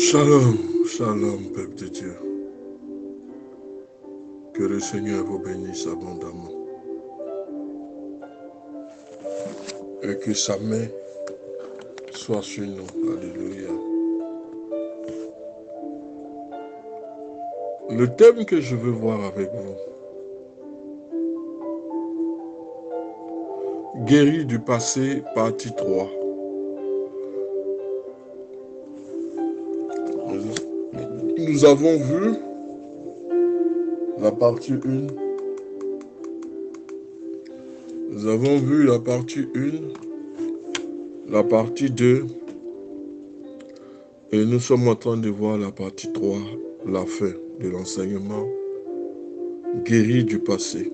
Shalom, shalom, peuple de Dieu. Que le Seigneur vous bénisse abondamment. Et que sa main soit sur nous. Alléluia. Le thème que je veux voir avec vous. Guéri du passé, partie 3. Nous avons vu la partie 1. Nous avons vu la partie 1, la partie 2. Et nous sommes en train de voir la partie 3, la fin de l'enseignement. Guéri du passé.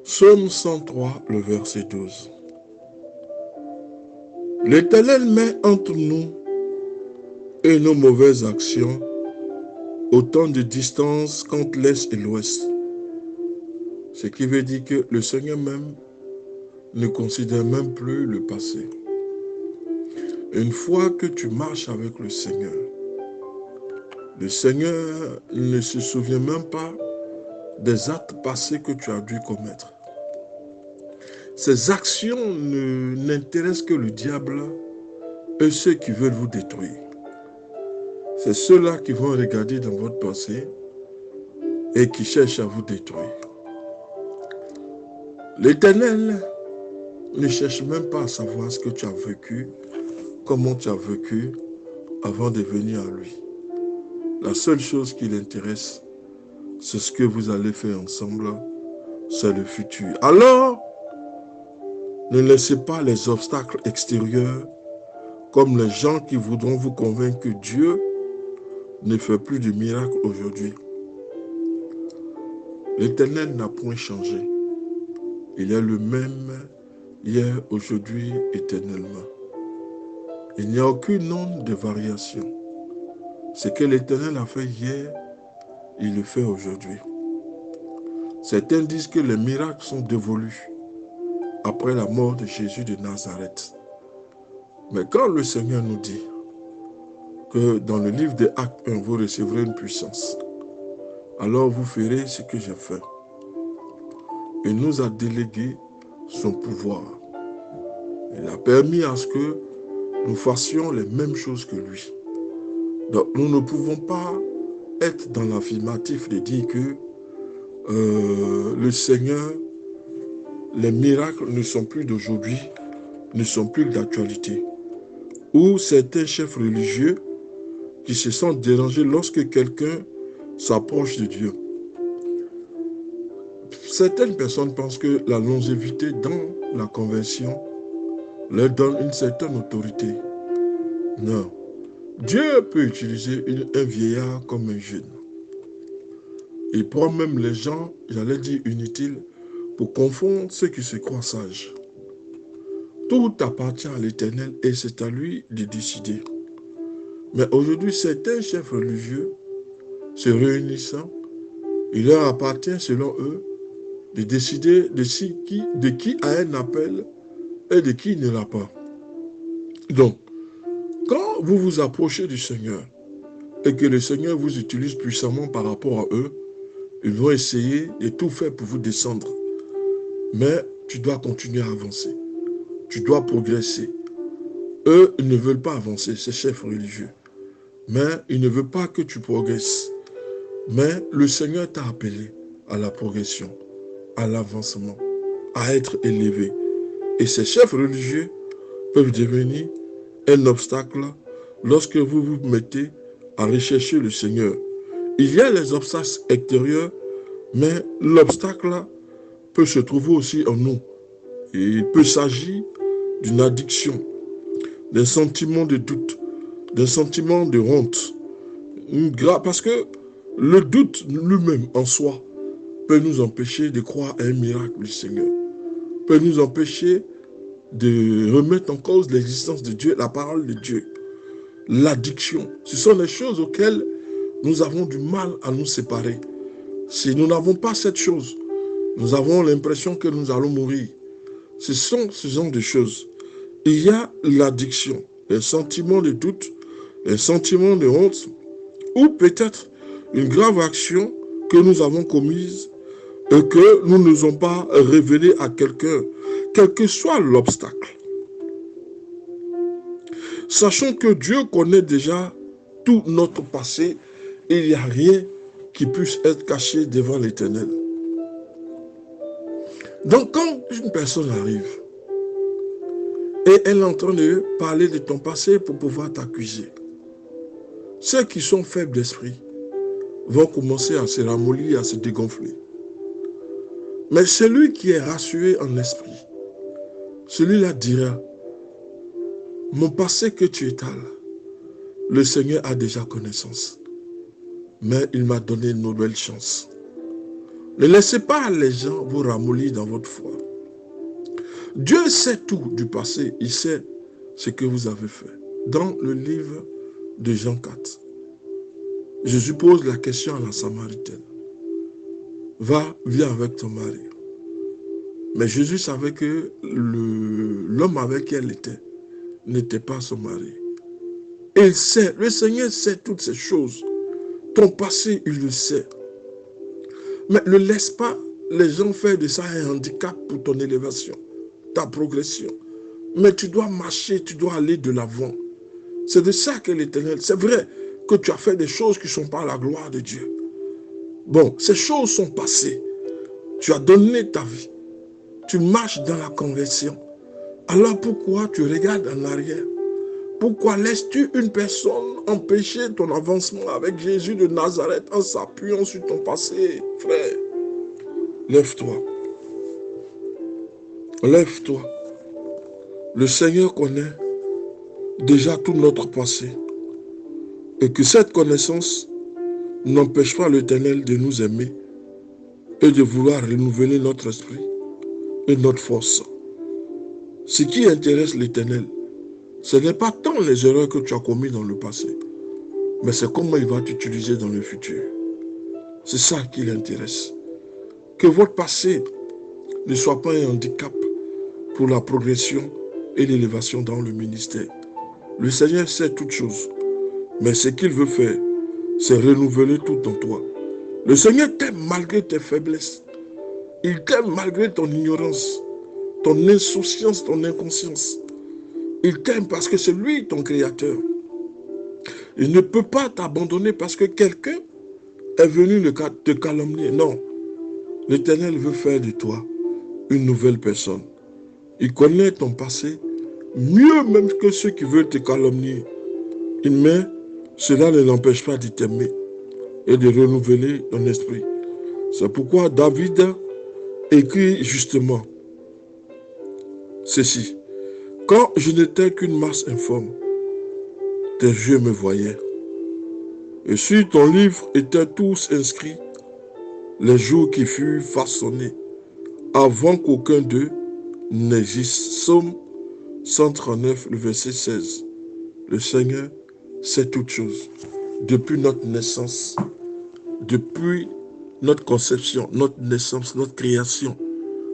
Psaume 103, le verset 12. L'Éternel met entre nous et nos mauvaises actions autant de distance qu'entre l'Est et l'Ouest. Ce qui veut dire que le Seigneur même ne considère même plus le passé. Une fois que tu marches avec le Seigneur ne se souvient même pas des actes passés que tu as dû commettre. Ces actions n'intéressent que le diable et ceux qui veulent vous détruire. C'est ceux-là qui vont regarder dans votre passé et qui cherchent à vous détruire. L'Éternel ne cherche même pas à savoir ce que tu as vécu, comment tu as vécu avant de venir à lui. La seule chose qui l'intéresse, c'est ce que vous allez faire ensemble, c'est le futur. Alors, ne laissez pas les obstacles extérieurs comme les gens qui voudront vous convaincre que Dieu ne fait plus de miracles aujourd'hui. L'Éternel n'a point changé. Il est le même hier, aujourd'hui, éternellement. Il n'y a aucune onde de variation. Ce que l'Éternel a fait hier, il le fait aujourd'hui. Certains disent que les miracles sont dévolus après la mort de Jésus de Nazareth. Mais quand le Seigneur nous dit que dans le livre des Actes 1, vous recevrez une puissance, alors vous ferez ce que j'ai fait. Il nous a délégué son pouvoir. Il a permis à ce que nous fassions les mêmes choses que lui. Donc nous ne pouvons pas être dans l'affirmatif de dire que le Seigneur, les miracles ne sont plus d'aujourd'hui, ne sont plus d'actualité. Ou certains chefs religieux qui se sentent dérangés lorsque quelqu'un s'approche de Dieu. Certaines personnes pensent que la longévité dans la conversion leur donne une certaine autorité. Non. Dieu peut utiliser un vieillard comme un jeune. Il prend même les gens, j'allais dire inutiles, pour confondre ceux qui se croient sages. Tout appartient à l'Éternel et c'est à lui de décider. Mais aujourd'hui, certains chefs religieux se réunissant, il leur appartient selon eux de décider de qui a un appel et de qui ne l'a pas. Donc, quand vous vous approchez du Seigneur et que le Seigneur vous utilise puissamment par rapport à eux, ils vont essayer de tout faire pour vous descendre. Mais tu dois continuer à avancer. Tu dois progresser. Eux, ils ne veulent pas avancer, ces chefs religieux. Mais ils ne veulent pas que tu progresses. Mais le Seigneur t'a appelé à la progression, à l'avancement, à être élevé. Et ces chefs religieux peuvent devenir un obstacle lorsque vous vous mettez à rechercher le Seigneur. Il y a les obstacles extérieurs, mais l'obstacle peut se trouver aussi en nous. Et il peut s'agir d'une addiction, d'un sentiment de doute, d'un sentiment de honte. Parce que le doute lui-même en soi peut nous empêcher de croire à un miracle du Seigneur, peut nous empêcher de remettre en cause l'existence de Dieu, la parole de Dieu. L'addiction, ce sont les choses auxquelles nous avons du mal à nous séparer. Si nous n'avons pas cette chose, nous avons l'impression que nous allons mourir. Ce sont ce genre de choses. Il y a l'addiction. un sentiment de doute, un sentiment de honte, ou peut-être une grave action que nous avons commise et que nous n'osons pas révéler à quelqu'un, quel que soit l'obstacle. Sachons que Dieu connaît déjà tout notre passé et il n'y a rien qui puisse être caché devant l'Éternel. Donc quand une personne arrive et elle est en train de parler de ton passé pour pouvoir t'accuser, ceux qui sont faibles d'esprit vont commencer à se ramollir, à se dégonfler. Mais celui qui est rassuré en esprit, celui-là dira, mon passé que tu étales, le Seigneur a déjà connaissance. Mais il m'a donné une nouvelle chance. Ne laissez pas les gens vous ramollir dans votre foi. Dieu sait tout du passé. Il sait ce que vous avez fait. Dans le livre de Jean 4, Jésus pose la question à la Samaritaine. Va, viens avec ton mari. Mais Jésus savait que l'homme avec qui elle était n'était pas son mari. Et il sait, le Seigneur sait toutes ces choses. Ton passé, il le sait. Mais ne laisse pas les gens faire de ça un handicap pour ton élévation, ta progression. Mais tu dois marcher, tu dois aller de l'avant. C'est de ça que l'Éternel, c'est vrai que tu as fait des choses qui ne sont pas la gloire de Dieu. Bon, ces choses sont passées. Tu as donné ta vie. Tu marches dans la conversion. Alors pourquoi tu regardes en arrière? Pourquoi laisses-tu une personne empêcher ton avancement avec Jésus de Nazareth en s'appuyant sur ton passé, frère? Lève-toi. Lève-toi. Le Seigneur connaît déjà tout notre passé. Et que cette connaissance n'empêche pas l'Éternel de nous aimer et de vouloir renouveler notre esprit et notre force. Ce qui intéresse l'Éternel, ce n'est pas tant les erreurs que tu as commises dans le passé, mais c'est comment il va t'utiliser dans le futur. C'est ça qui l'intéresse. Que votre passé ne soit pas un handicap pour la progression et l'élévation dans le ministère. Le Seigneur sait toutes choses, mais ce qu'il veut faire, c'est renouveler tout en toi. Le Seigneur t'aime malgré tes faiblesses. Il t'aime malgré ton ignorance, ton insouciance, ton inconscience. Il t'aime parce que c'est lui ton créateur. Il ne peut pas t'abandonner parce que quelqu'un est venu te calomnier. Non. L'Éternel veut faire de toi une nouvelle personne. Il connaît ton passé mieux même que ceux qui veulent te calomnier. Mais cela ne l'empêche pas de t'aimer et de renouveler ton esprit. C'est pourquoi David écrit justement ceci. Quand je n'étais qu'une masse informe, tes yeux me voyaient. Et sur ton livre étaient tous inscrits les jours qui furent façonnés, avant qu'aucun d'eux n'existe. Psaume 139, le verset 16. Le Seigneur sait toutes choses. Depuis notre naissance, depuis notre conception, notre naissance, notre création,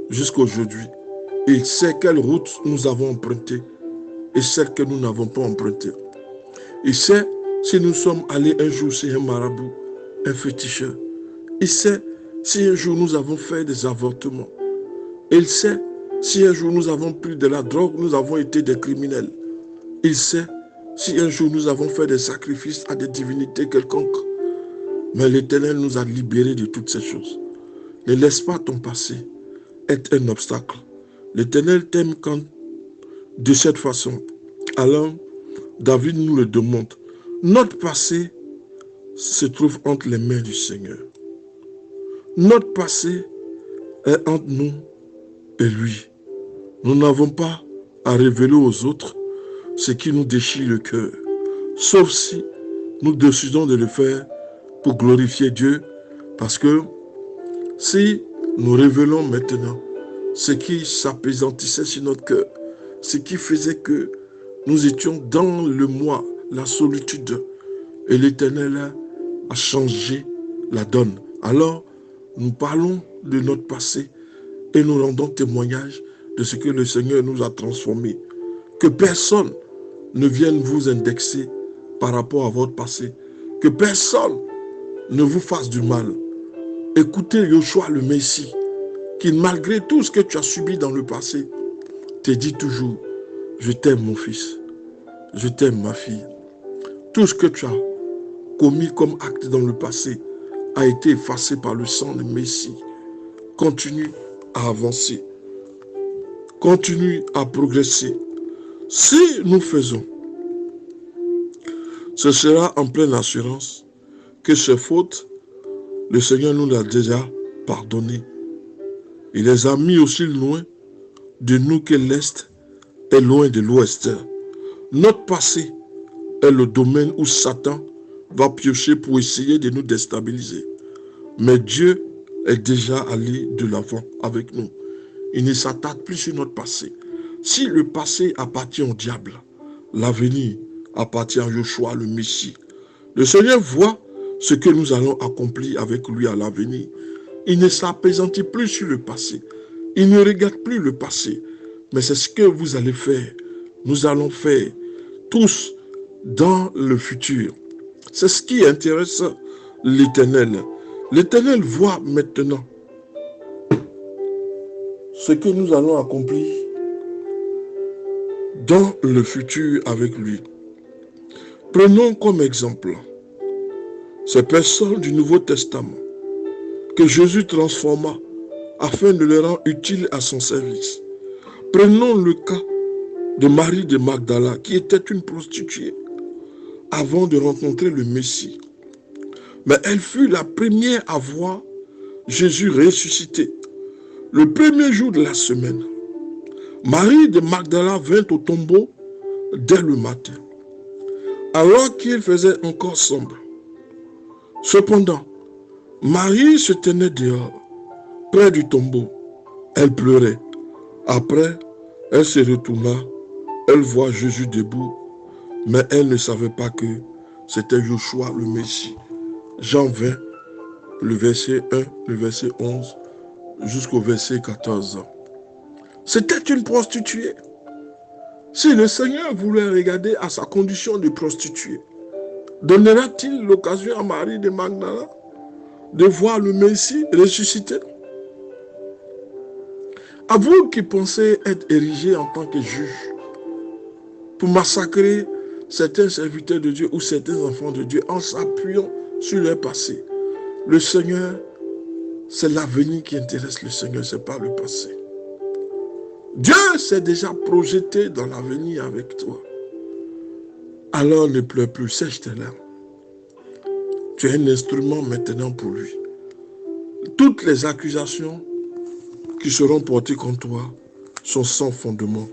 jusqu'à aujourd'hui, il sait quelle route nous avons empruntée et celle que nous n'avons pas empruntée. Il sait si nous sommes allés un jour chez un marabout, un féticheur. Il sait si un jour nous avons fait des avortements. Il sait si un jour nous avons pris de la drogue, nous avons été des criminels. Il sait si un jour nous avons fait des sacrifices à des divinités quelconques. Mais l'Éternel nous a libérés de toutes ces choses. Ne laisse pas ton passé être un obstacle. L'Éternel t'aime quand de cette façon. Alors, David nous le demande. Notre passé se trouve entre les mains du Seigneur. Notre passé est entre nous et lui. Nous n'avons pas à révéler aux autres ce qui nous déchire le cœur, sauf si nous décidons de le faire pour glorifier Dieu, parce que si nous révélons maintenant ce qui s'appesantissait sur notre cœur, ce qui faisait que nous étions dans le moi, la solitude, et l'Éternel a changé la donne. Alors, nous parlons de notre passé et nous rendons témoignage de ce que le Seigneur nous a transformés. Que personne ne vienne vous indexer par rapport à votre passé. Que personne ne vous fasse du mal. Écoutez Yoshua le Messie, qui malgré tout ce que tu as subi dans le passé, te dit toujours, je t'aime mon fils, je t'aime ma fille. Tout ce que tu as commis comme acte dans le passé a été effacé par le sang du Messie. Continue à avancer. Continue à progresser. Si nous faisons, ce sera en pleine assurance que ces fautes, le Seigneur nous l'a déjà pardonnées. Il les a mis aussi loin de nous que l'Est est loin de l'Ouest. Notre passé est le domaine où Satan va piocher pour essayer de nous déstabiliser. Mais Dieu est déjà allé de l'avant avec nous. Il ne s'attarde plus sur notre passé. Si le passé appartient au diable, l'avenir appartient à Yoshua le Messie. Le Seigneur voit ce que nous allons accomplir avec lui à l'avenir. Il ne s'appesantit plus sur le passé. Il ne regarde plus le passé. Mais c'est ce que vous allez faire. Nous allons faire tous dans le futur. C'est ce qui intéresse l'Éternel. L'Éternel voit maintenant ce que nous allons accomplir dans le futur avec lui. Prenons comme exemple ces personnes du Nouveau Testament que Jésus transforma afin de les rendre utiles à son service. Prenons le cas de Marie de Magdala qui était une prostituée avant de rencontrer le Messie. Mais elle fut la première à voir Jésus ressuscité. Le premier jour de la semaine, Marie de Magdala vint au tombeau dès le matin, alors qu'il faisait encore sombre. Cependant, Marie se tenait dehors, près du tombeau. Elle pleurait. Après, elle se retourna. Elle voit Jésus debout, mais elle ne savait pas que c'était Yoshua le Messie. Jean 20, le verset 1, le verset 11, jusqu'au verset 14. C'était une prostituée. Si le Seigneur voulait regarder à sa condition de prostituée, donnera-t-il l'occasion à Marie de Magdala de voir le Messie ressuscité? À vous qui pensez être érigé en tant que juge pour massacrer certains serviteurs de Dieu ou certains enfants de Dieu en s'appuyant sur leur passé, le Seigneur, c'est l'avenir qui intéresse le Seigneur, ce n'est pas le passé. Dieu s'est déjà projeté dans l'avenir avec toi. Alors ne pleure plus, sèche tes larmes. Tu es un instrument maintenant pour lui. Toutes les accusations qui seront portées contre toi sont sans fondement.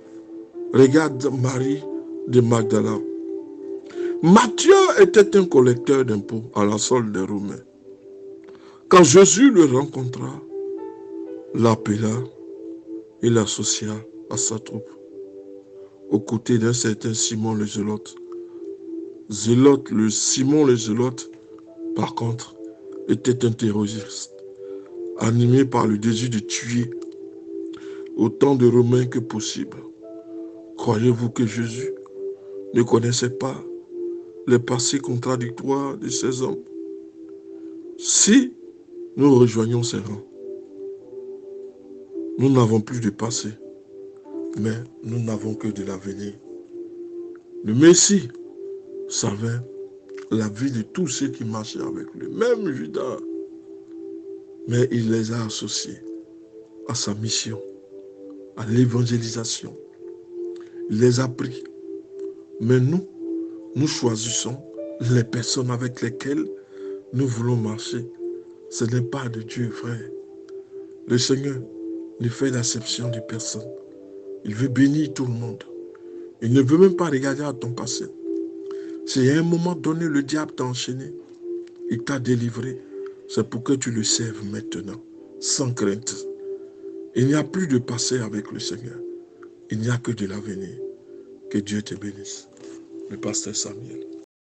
Regarde Marie de Magdala. Matthieu était un collecteur d'impôts à la solde des Romains. Quand Jésus le rencontra, l'appela et l'associa à sa troupe, aux côtés d'un certain Simon le Zélote. Simon le Zélote, par contre, était un terroriste, animé par le désir de tuer autant de Romains que possible. Croyez-vous que Jésus ne connaissait pas les passés contradictoires de ces hommes? Si nous rejoignons ces rangs, nous n'avons plus de passé, mais nous n'avons que de l'avenir. Le Messie savait la vie de tous ceux qui marchaient avec lui, même Judas. Mais il les a associés à sa mission, à l'évangélisation. Il les a pris. Mais nous choisissons les personnes avec lesquelles nous voulons marcher. Ce n'est pas de Dieu, frère. Le Seigneur ne fait d'acception de personne. Il veut bénir tout le monde. Il ne veut même pas regarder à ton passé. Si à un moment donné, le diable t'a enchaîné, il t'a délivré, c'est pour que tu le serves maintenant, sans crainte. Il n'y a plus de passé avec le Seigneur. Il n'y a que de l'avenir. Que Dieu te bénisse. Le pasteur Samuel.